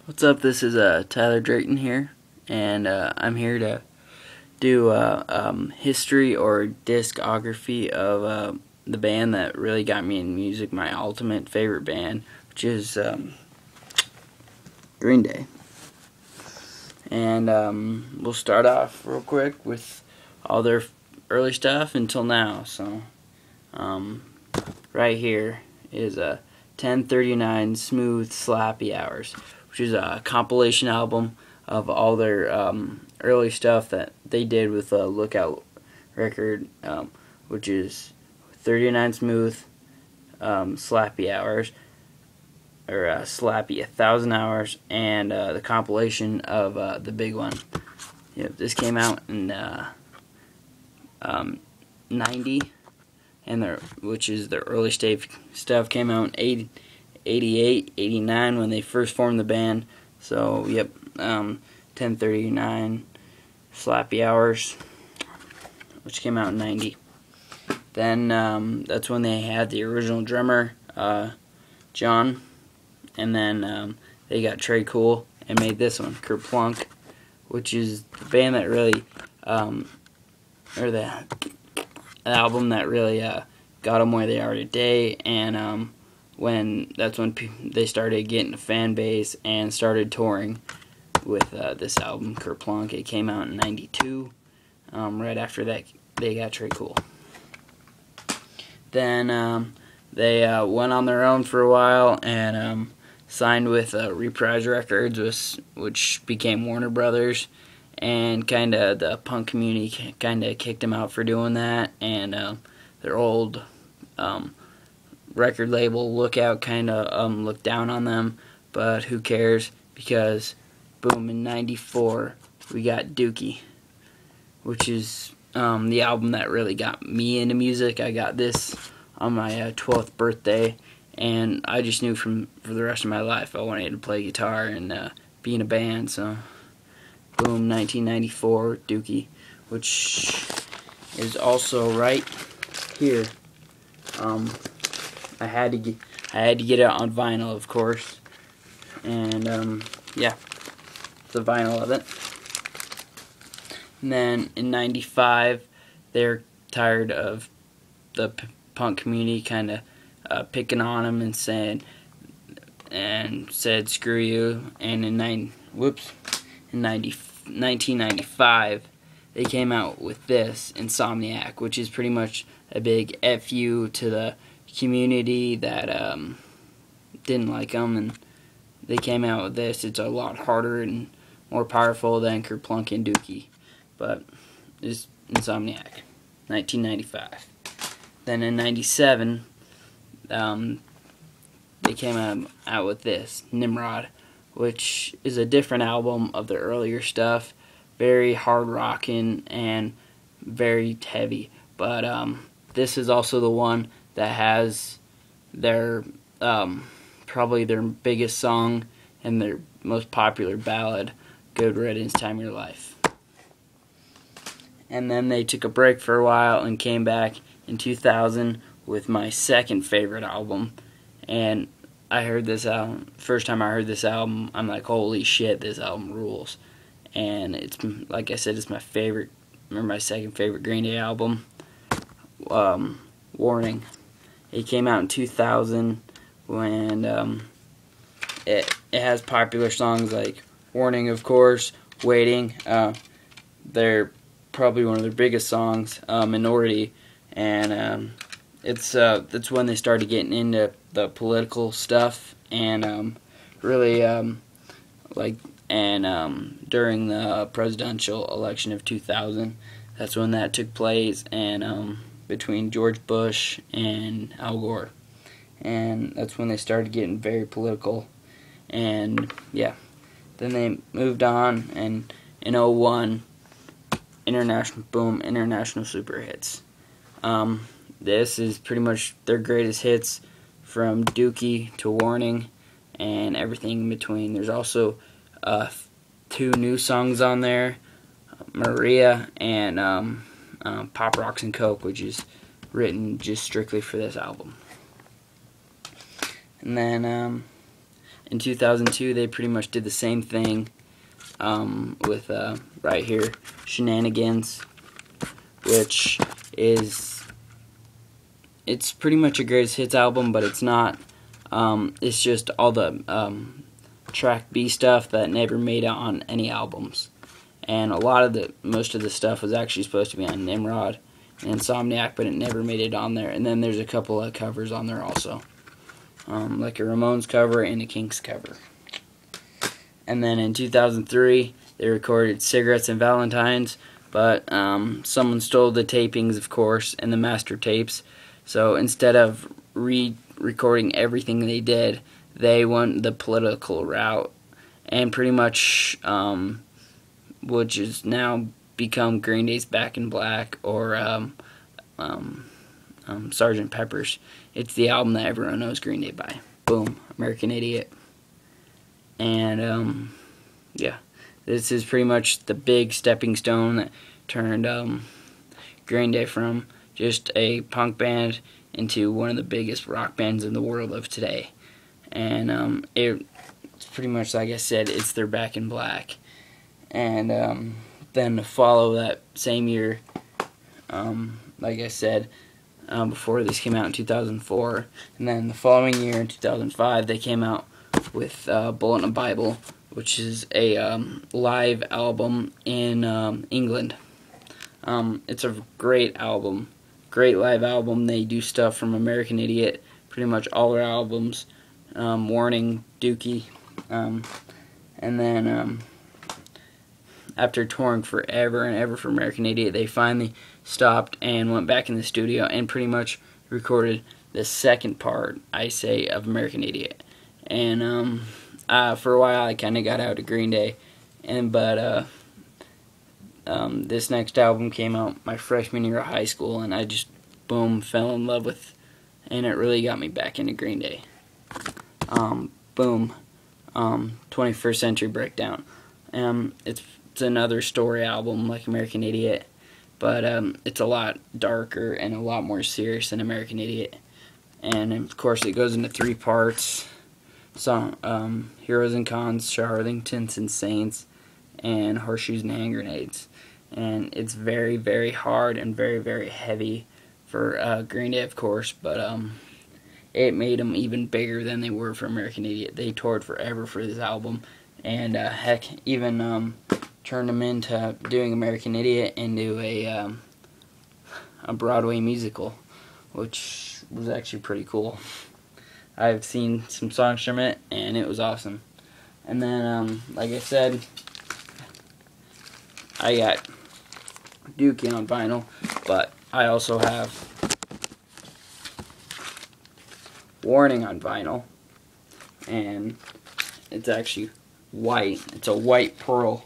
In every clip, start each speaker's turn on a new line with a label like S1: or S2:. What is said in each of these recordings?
S1: What's up? This is Tyler Drayton here, and I'm here to do history or discography of the band that really got me in music, my ultimate favorite band, which is Green Day. And we'll start off real quick with all their early stuff until now. So right here is 1039 Smooth Slappy Hours, which is a compilation album of all their early stuff that they did with a Lookout record, which is 39 Smooth, Slappy Hours, or Slappy 1,000 Hours, and the compilation of the big one. This came out in 90, and which is their early stage stuff came out in 88, 89 when they first formed the band. So, 1039 Slappy Hours, which came out in 90. Then that's when they had the original drummer, John, and then they got Trey Cool and made this one, Kerplunk, which is the band that really, or the album that really got them where they are today, and that's when they started getting a fan base and started touring with this album, Kerplunk. It came out in 92. Right after that, they got Trey Cool. Then they went on their own for a while and signed with Reprise Records, which became Warner Brothers, and kind of the punk community kind of kicked them out for doing that, and their old record label Lookout kind of looked down on them, but who cares, because boom, in 94 we got Dookie, which is the album that really got me into music. I got this on my 12th birthday, and I just knew for the rest of my life I wanted to play guitar and be in a band. So boom, 1994 Dookie, which is also right here. I had to get it on vinyl, of course, and the vinyl of it. And then in 95, they're tired of the punk community kind of picking on them and said screw you. And in 1995, they came out with this, Insomnia, which is pretty much a big FU to the community that didn't like them, and they came out with this. It's a lot harder and more powerful than Kerplunk and Dookie, but it's Insomnia, 1995. Then in 97, they came out with this, Nimrod, which is a different album of their earlier stuff, very hard rocking and very heavy, but this is also the one that has their probably their biggest song and their most popular ballad, Good Riddance, Time of Your Life. And then they took a break for a while and came back in 2000 with my second favorite album. And I heard this album, first time I heard this album, I'm like, holy shit, this album rules. And it's, like I said, it's my favorite, my second favorite Green Day album, Warning. It came out in 2000, when it has popular songs like Warning, of course, Waiting. They're probably one of their biggest songs, Minority, and that's when they started getting into the political stuff, and really during the presidential election of 2000, that's when that took place, and between George Bush and Al Gore, and that's when they started getting very political. And then they moved on, and in 01, International Super Hits. This is pretty much their greatest hits, from Dookie to Warning and everything in between. There's also 2 new songs on there, Maria and Pop Rocks and Coke, which is written just strictly for this album. And then In 2002, they pretty much did the same thing with right here, Shenanigans, which is, it's pretty much a greatest hits album, but it's not. It's just all the track B stuff that never made it on any albums. And most of the stuff was actually supposed to be on Nimrod and Insomnia, but it never made it on there. And then there's a couple of covers on there also, like a Ramones cover and a Kinks cover. And then in 2003, they recorded Cigarettes and Valentines, but someone stole the tapings, of course, and the master tapes. So instead of re-recording everything they did, they went the political route, and pretty much, which has now become Green Day's Back in Black, or Sgt. Pepper's. It's the album that everyone knows Green Day by. Boom, American Idiot. And yeah, this is pretty much the big stepping stone that turned Green Day from just a punk band into one of the biggest rock bands in the world of today. And it's pretty much, like I said, it's their Back in Black. And then to follow that same year, like I said, before this came out in 2004, and then the following year in 2005, they came out with Bullet in a Bible, which is a live album in England. It's a great album, great live album. They do stuff from American Idiot, pretty much all their albums, Warning, Dookie, and then after touring forever and ever for American Idiot, they finally stopped and went back in the studio and pretty much recorded the second part, I say, of American Idiot. And for a while I kind of got out of Green Day, but this next album came out my freshman year of high school, and I just, boom, fell in love with, and it really got me back into Green Day. Boom, 21st Century Breakdown. It's another story album like American Idiot, but it's a lot darker and a lot more serious than American Idiot. And of course it goes into 3 parts. Heroes and Cons, Charlatans and Saints, and Horseshoes and Hand Grenades. And it's very, very hard and very, very heavy for Green Day, of course, but it made them even bigger than they were for American Idiot. They toured forever for this album, and heck, even turned them into doing American Idiot into a Broadway musical, which was actually pretty cool. I've seen some songs from it, and it was awesome. And then, like I said, I got Dookie on vinyl, but I also have Warning on vinyl, and it's actually white. It's a white pearl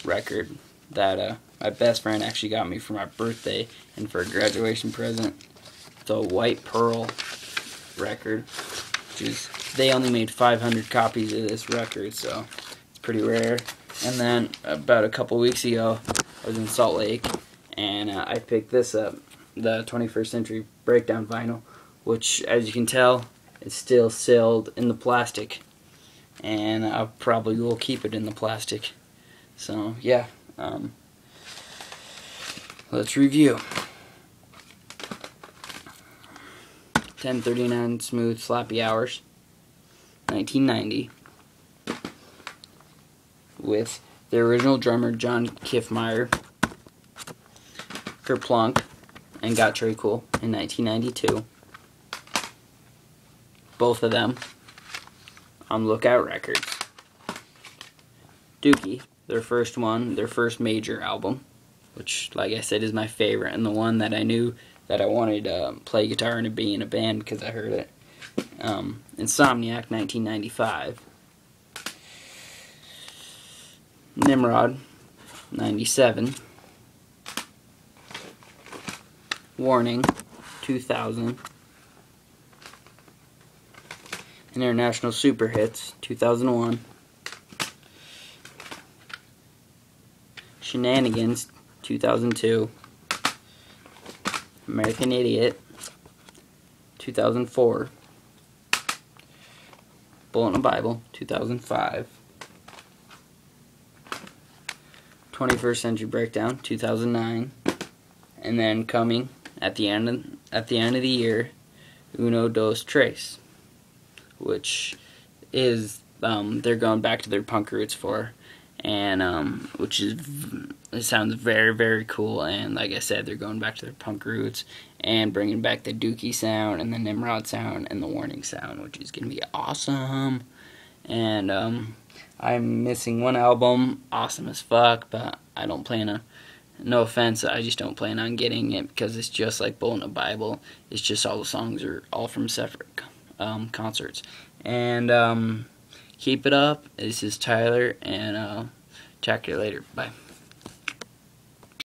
S1: record that my best friend actually got me for my birthday and for a graduation present. It's a white pearl record, which is, they only made 500 copies of this record, so it's pretty rare. And then about a couple weeks ago, I was in Salt Lake, and I picked this up, the 21st Century Breakdown vinyl, which, as you can tell, is still sealed in the plastic, and I probably will keep it in the plastic. So yeah, let's review. 1039 Smooth Slappy Hours, 1990, with the original drummer John Kiffmeyer, Kerplunk, and Got Trey Cool in 1992. Both of them on Lookout Records. Dookie, their first major album, which, like I said, is my favorite, and the one that I knew that I wanted to play guitar and be in a band because I heard it. Insomniac, 1995. Nimrod, 97. Warning, 2000. International Super Hits, 2001. Shenanigans, 2002. American Idiot, 2004. Bullet in a Bible, 2005. 21st Century Breakdown, 2009. And then coming at the end of the year, Uno Dos Tres, which is they're going back to their punk roots for, and it sounds very, very cool. And like I said, they're going back to their punk roots and bringing back the Dookie sound and the Nimrod sound and the Warning sound, which is gonna be awesome. And I'm missing one album, awesome as fuck, but I don't plan on. No offense, I just don't plan on getting it because it's just like Bullet in a Bible. It's just all the songs are all from separate concerts. And keep it up. This is Tyler, and talk to you later. Bye.